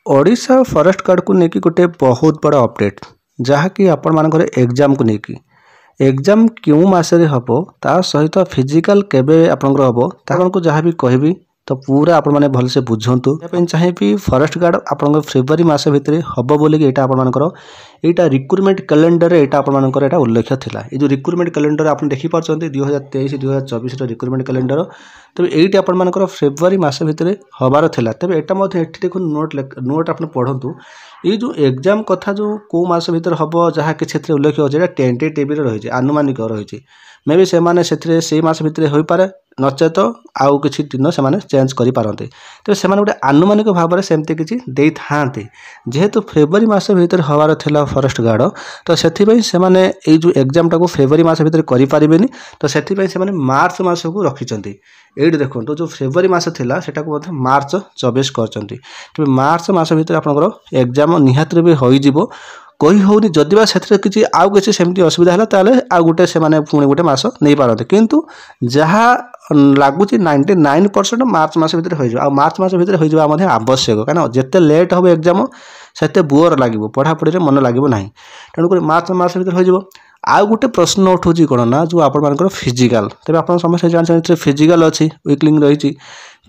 Odisha forest guard को लेकिन गोटे बहुत बड़ा अपडेट जहाँकि आपण मानकर एग्जाम को लेकिन एग्जाम क्यों मसरे हम ता सहित फिजिकल केबे आपनकर हम ताको जहाँ भी कहबी तो पूरा आपण माने भल से बुझंतु चाहिए फॉरेस्ट गार्ड आपन फेब्रुआरी मास भितर हम बोलिक यहाँ आपंकर यहाँ रिक्रुटमेंट कैलेंडर यहाँ आपंकर यहाँ उल्लेख था ये जो रिक्रुटमेंट कैलेंडर आप देखिपारे 2023-2024 रिक्रुटमेंट कैलेंडर तेज ये आपर फेब्रुआरी मास भितर हबार था तेज यहाँ देखो नोट आप पढ़ु ये जो एग्जाम कथा जो कौ मास भितर हम जहाँ किसी उल्लेख अच्छे टेंटेटिव रही आनुमानिक रही मे भी से मास भितर हो पारे नचेत आउ किसी दिन से चेंज करें तो से गोटे आनुमानिक भाव में सेमती किसी दे था जेहेतु फेब्रुआरी मास भितर हबार था फॉरेस्ट गार्ड तो से जो एग्जाम टाक फेब्रुआरी मास भितर करें तो से मार्च मास को रखिंट ये देखो जो फेब्रुआरी मास था से मार्च 24 कर मार्च मास भितर आपंकर एग्जाम निहाती भी हो कही होनी जदि से किसी आउ किसी सेमती असुविधा है ताले आउ गोटे से पुणी गोटे मास नहीं पारते किंतु जहाँ लगुच 99% मार्च मास भितर हो मार्च मास भितर हो आवश्यक कहीं जिते लेट हम एग्जाम से बोर लगे पढ़ापढ़ी मन लगे ना तेणुक मार्च मास भितर हो आउ गोटे प्रश्न उठूँ कौन ना जो आपर फिजिकाल तेज आप समस्त जानते फिजिकाल अच्छी वीकलिंग रही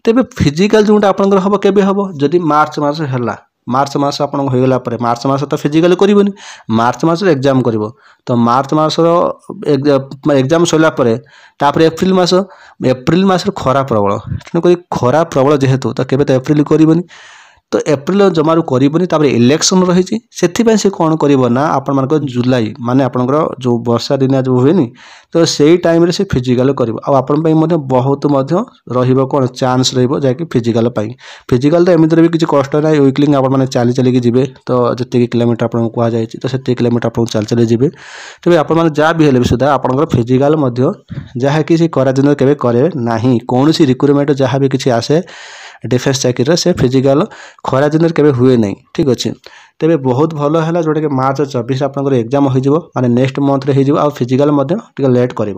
तेज फिजिकाल जोटा आपंकर हम केबे हम जदि मार्च मास है मार्च मास आप होगा मार्च मास तो फिजिकाल करनी मार्च मास एग्जाम कर तो मार्च मास एग्जाम सर एप्रिल मास खरा प्रबल तेणुक खरा प्रबल जेहेतु तो केबे तो एप्रिल करनी तो एप्रिल जमारू करनी इलेक्शन रही से कौन करना आपण जुलाई माने आपंकर जो वर्षा दिनिया जो हुए तो से टाइम रे से फिजिकाल कर बहुत कौन चांस रही फिजिकाल फिजिकाल तो एमती भी किसी कष्ट ना वीकलिंग आप चली चलिकी जी तो जी किलोमीटर आपको कहुई तो से किलोमीटर आपको चली चली जी तेज आप जहाँ भी हेल्ले भी सुधा आपंकर फिजिकाल जहाँकि खरा दिन के करे ना कौन रिक्रुटमेंट जहाँ भी किसी आसे डिफेन्स चाकरी से फिजिकाल खरा दिन के हुए नहीं ठीक अच्छे तेज बहुत भल है जोटा कि मार्च 24 आपंकर एग्जाम हो माने नेक्स्ट मंथ रे हो फिजिकाल लेट कर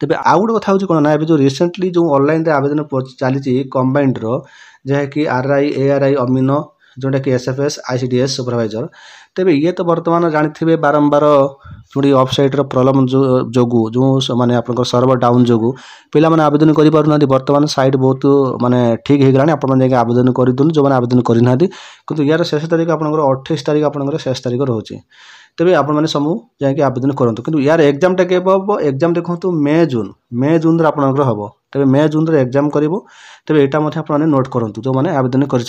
तेज आउ गोटे कथा कौन ना जो रिसेंटली जो ऑनलाइन आवेदन चली कंबाइंड जहाँकि RI ARI अमीन जोटा कि SFS ICDS सुपरवाइजर तेज ये तो बर्तमान जानी बारंबार जोड़ी वेबसाइट प्रॉब्लम जो माने आप सर्वर डाउन जो पिला माने आवेदन कर पारना बर्तमान साइट बहुत माने ठीक हो गलानी आप आवेदन कर दूँ जो मैंने आवेदन करना कि यार शेष तारीख आप 28 तारीख आप शेष तारीख रोचे तेज आपने समूह जाकि आवेदन करूँ कि यार एग्जामटा के एग्जाम देखो मे जून आपंकर हम तेज मे जून एग्जाम कर तेज यहाँ आपने नोट करूँ जो मैंने आवेदन कर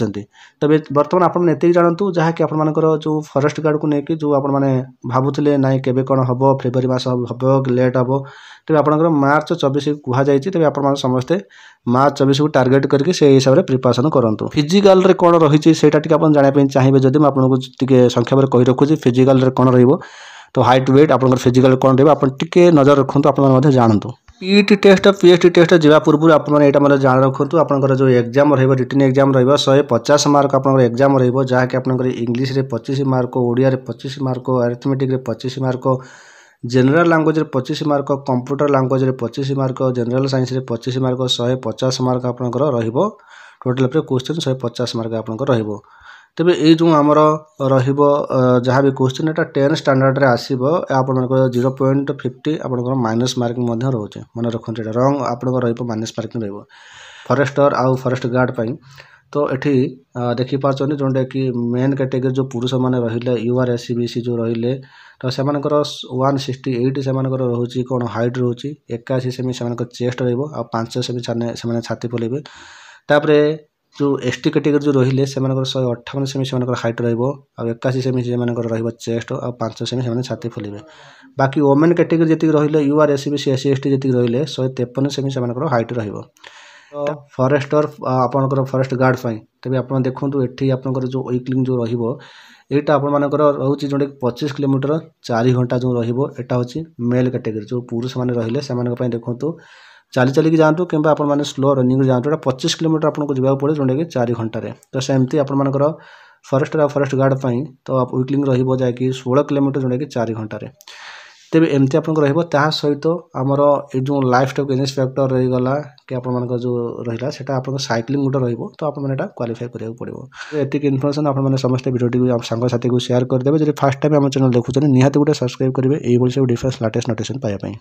तेज बर्तमान आपत जानतु जहाँकि आपर जो फॉरेस्ट गार्ड को लेकिन जो आपने भावुले ना के कौन हम फेब्रुआरी मास हम लेट हम तेज आपंकर मार्च 24 कहुई तेज आप समस्ते मार्च 24 को टार्गेट करके से हिसाब से प्रिपरेशन करूँ फिजिकाल रे कौन रही है जानापी चाहिए जब आपको संक्षेप में कही रखुच्छी फिजिकाल रे कौन तो हाइट वेट आप फिजिकाल कौन रे नजर रखु आप जानतु PET टेस्ट PST टेस्ट जावा पूर्व आपने जान रखु आपंकर जो एग्जाम रिटन एग्जाम 150 मार्क आप एग्जाम रहाँकि आप इंग्लीश रे 25 मार्क ओडिया रे 25 मार्क अरिथमेटिक रे 25 मार्क जनरल लैंग्वेज रे 25 मार्क कंप्यूटर लैंग्वेज रे 25 मार्क जनरल साइंस रे 25 मार्क 150 मार्क आपंकर टोटल क्वेश्चन 150 मार्क आपंकर तेज ये जो आमर रहा भी क्वेश्चन यहाँ 10 स्टैंडर्ड रे आसब आपंकर 0.50 आपंकर माइनस मार्किंग रोचे मन रखुँ रंग आपंकर माइनस मार्किंग रही फॉरेस्टर आउ फॉरेस्ट गार्ड पाई तो ये देखिपारे जोटा कि मेन कैटेगरी जो पुरुष मैंने रहिले UR SC BC जो रहिले तो से 168 से रोचे कौन हाइट रोचे 81 सेमी से चेस्ट रो5 सेमी से छाती फुलेबे तापर जो ST कैटेगरी जो रहिले से 158 सेमी से हाइट रो81 सेमी से चेस्ट और 5 सेमी से छाती फुलेबे बाकी वोमेन कैटेगरी जी रहिले UR SC BC SC ST जी रहिले 153 सेमी से हाइट रहिबो फॉरेस्टर आपंकर फॉरेस्ट गार्ड तेज आप देखूँ ये आपंकर जो वीकलिंग जो रहा आपंकर रोचे जोटा कि 25 किलोमीटर 4 घंटा जो रहा हूँ मेल कैटेगरी जो पुरुष मैंने रहिले से देखूँ चली चलिकी जातु कि आपने स्लो रनिंग जातु 25 किलोमीटर आपको जवाब पड़े जोटा कि 4 घंटे तो सेमती आपंकर फॉरेस्टर फॉरेस्ट गार्ड तो वीकलिंग रही 16 किलोमीटर जोटा कि 4 घंटे तेबे एमती आपनको रहिबो ताहा सहित हमर ए जो लाइफ स्टॉक इंस्पेक्टर रही गला कि आपण मानक जो रहिला सेटा आपनको साइक्लिंग गुटे रहिबो तो आपण माने एटा क्वालिफाई करिया पड़िबो। एतिक इन्फॉर्मेशन आपण माने समस्त वीडियो टी आप संग साथी को शेयर कर देबे। जदि फर्स्ट टाइम हम चैनल देखुछन निहाती गुटे सब्सक्राइब करिवे एई बोली सब डिफरेंस लेटेस्ट नोटिफिकेशन पाया पई।